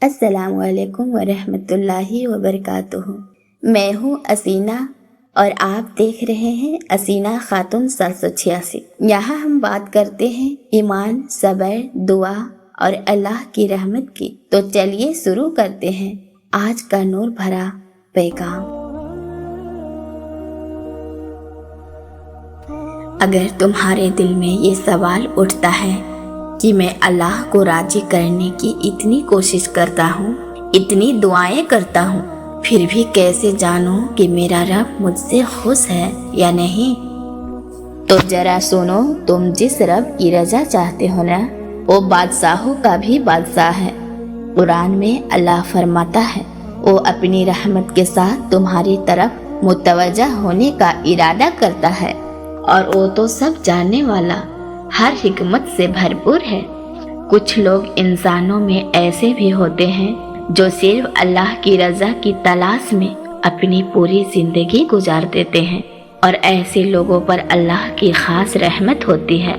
السلام علیکم ورحمۃ اللہ وبرکاتہ۔ میں ہوں اسینہ اور آپ دیکھ رہے ہیں اسینہ خاتون 786۔ یہاں ہم بات کرتے ہیں ایمان، صبر، دعا اور اللہ کی رحمت کی۔ تو چلیے شروع کرتے ہیں آج کا نور بھرا پیغام۔ اگر تمہارے دل میں یہ سوال اٹھتا ہے کہ میں اللہ کو راضی کرنے کی اتنی کوشش کرتا ہوں، اتنی دعائیں کرتا ہوں، پھر بھی کیسے جانوں کہ میرا رب مجھ سے خوش ہے یا نہیں، تو ذرا سنو، تم جس رب کی رضا چاہتے ہو نا، وہ بادشاہوں کا بھی بادشاہ ہے۔ قرآن میں اللہ فرماتا ہے وہ اپنی رحمت کے ساتھ تمہاری طرف متوجہ ہونے کا ارادہ کرتا ہے، اور وہ تو سب جاننے والا، ہر حکمت سے بھرپور ہے۔ کچھ لوگ انسانوں میں ایسے بھی ہوتے ہیں جو صرف اللہ کی رضا کی تلاش میں اپنی پوری زندگی گزار دیتے ہیں، اور ایسے لوگوں پر اللہ کی خاص رحمت ہوتی ہے۔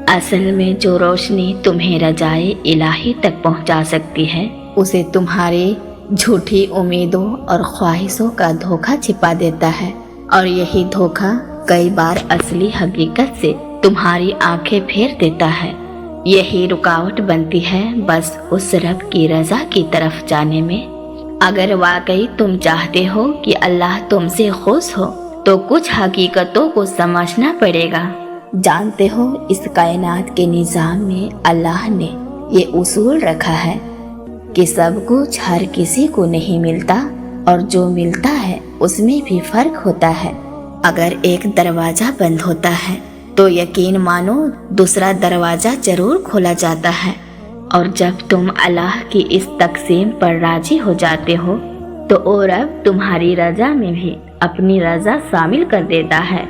اصل میں جو روشنی تمہیں رجائے الہی تک پہنچا سکتی ہے، اسے تمہاری جھوٹی امیدوں اور خواہشوں کا دھوکہ چھپا دیتا ہے، اور یہی دھوکہ کئی بار اصلی حقیقت سے تمہاری آنکھیں پھیر دیتا ہے۔ یہی رکاوٹ بنتی ہے بس اس رب کی رضا کی طرف جانے میں۔ اگر واقعی تم چاہتے ہو کہ اللہ تم سے خوش ہو، تو کچھ حقیقتوں کو سمجھنا پڑے گا۔ جانتے ہو، اس کائنات کے نظام میں اللہ نے یہ اصول رکھا ہے کہ سب کچھ ہر کسی کو نہیں ملتا، اور جو ملتا ہے اس میں بھی فرق ہوتا ہے۔ اگر ایک دروازہ بند ہوتا ہے تو یقین مانو دوسرا دروازہ ضرور کھولا جاتا ہے، اور جب تم اللہ کی اس تقسیم پر راضی ہو جاتے ہو تو وہ رب تمہاری رضا میں بھی اپنی رضا شامل کر دیتا ہے۔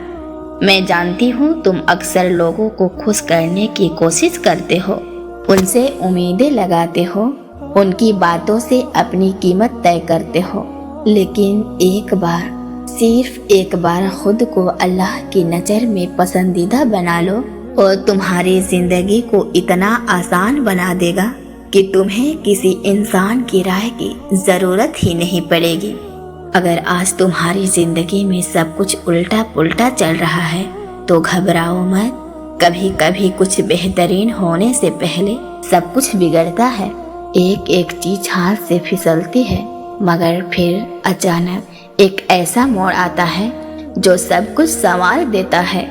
میں جانتی ہوں تم اکثر لوگوں کو خوش کرنے کی کوشش کرتے ہو، ان سے امیدیں لگاتے ہو، ان کی باتوں سے اپنی قیمت طے کرتے ہو، لیکن صرف ایک بار خود کو اللہ کی نظر میں پسندیدہ بنا لو، اور تمہاری زندگی کو اتنا آسان بنا دے گا کہ تمہیں کسی انسان کی رائے کی ضرورت ہی نہیں پڑے گی۔ اگر آج تمہاری زندگی میں سب کچھ الٹا پلٹا چل رہا ہے تو گھبراؤ مت۔ کبھی کبھی کچھ بہترین ہونے سے پہلے سب کچھ بگڑتا ہے، ایک ایک چیز ہاتھ سے پھسلتی ہے، مگر پھر اچانک ایک ایسا موڑ آتا ہے جو سب کچھ سنوار دیتا ہے۔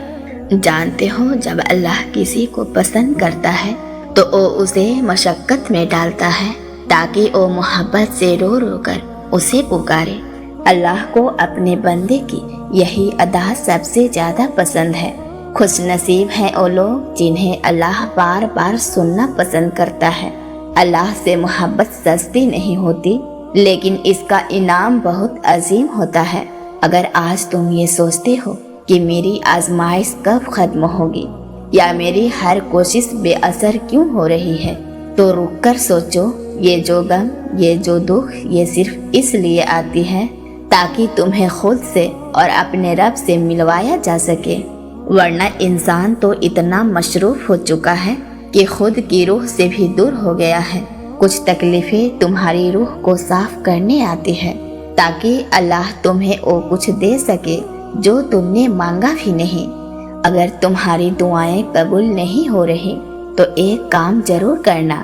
جانتے ہو، جب اللہ کسی کو پسند کرتا ہے تو وہ اسے مشقت میں ڈالتا ہے تاکہ وہ محبت سے رو رو کر اسے پکارے۔ اللہ کو اپنے بندے کی یہی ادا سب سے زیادہ پسند ہے۔ خوش نصیب ہیں وہ لوگ جنہیں اللہ بار بار سننا پسند کرتا ہے۔ اللہ سے محبت سستی نہیں ہوتی، لیکن اس کا انعام بہت عظیم ہوتا ہے۔ اگر آج تم یہ سوچتے ہو کہ میری آزمائش کب ختم ہوگی، یا میری ہر کوشش بے اثر کیوں ہو رہی ہے، تو رک کر سوچو، یہ جو غم، یہ جو دکھ، یہ صرف اس لیے آتی ہے تاکہ تمہیں خود سے اور اپنے رب سے ملوایا جا سکے، ورنہ انسان تو اتنا مصروف ہو چکا ہے کہ خود کی روح سے بھی دور ہو گیا ہے۔ کچھ تکلیفیں تمہاری روح کو صاف کرنے آتی ہے تاکہ اللہ تمہیں وہ کچھ دے سکے جو تم نے مانگا بھی نہیں۔ اگر تمہاری دعائیں قبول نہیں ہو رہی تو ایک کام ضرور کرنا،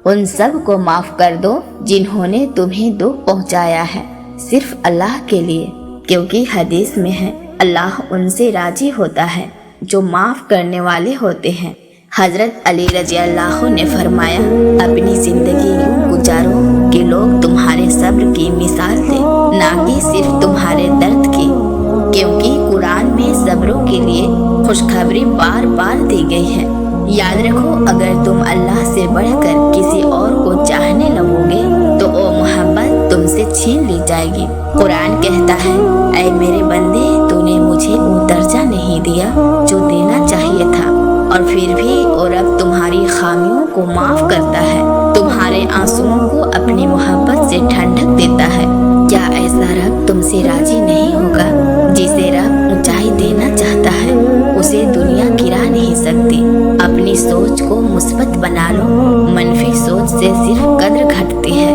ان سب کو معاف کر دو جنہوں نے تمہیں دکھ پہنچایا ہے، صرف اللہ کے لیے، کیونکہ حدیث میں ہے اللہ ان سے راضی ہوتا ہے جو معاف کرنے والے ہوتے ہیں۔ حضرت علی رضی اللہ نے فرمایا، اپنی زندگی یوں گزارو کہ لوگ تمہارے صبر کی مثال دیں، نہ کہ صرف تمہارے درد کی، کیونکہ قرآن میں صبروں کے لیے خوشخبری بار بار دی گئی ہے۔ یاد رکھو، اگر تم اللہ سے بڑھ کر کسی اور کو چاہنے لگو گے تو وہ محبت تم سے چھین لی جائے گی۔ قرآن کہتا ہے، اے میرے بندے، تو نے مجھے وہ درجہ نہیں دیا جو دینا چاہیے تھا، اور پھر بھی وہ رب تمہاری خامیوں کو معاف کرتا ہے، تمہارے آنسوؤں کو اپنی محبت سے ٹھنڈک دیتا ہے۔ کیا ایسا رب تم سے راضی نہیں ہوگا؟ جسے رب اونچائی دینا چاہتا ہے اسے دنیا گرا نہیں سکتی۔ اپنی سوچ کو مثبت بنا لو، منفی سوچ سے صرف قدر گھٹتی ہے۔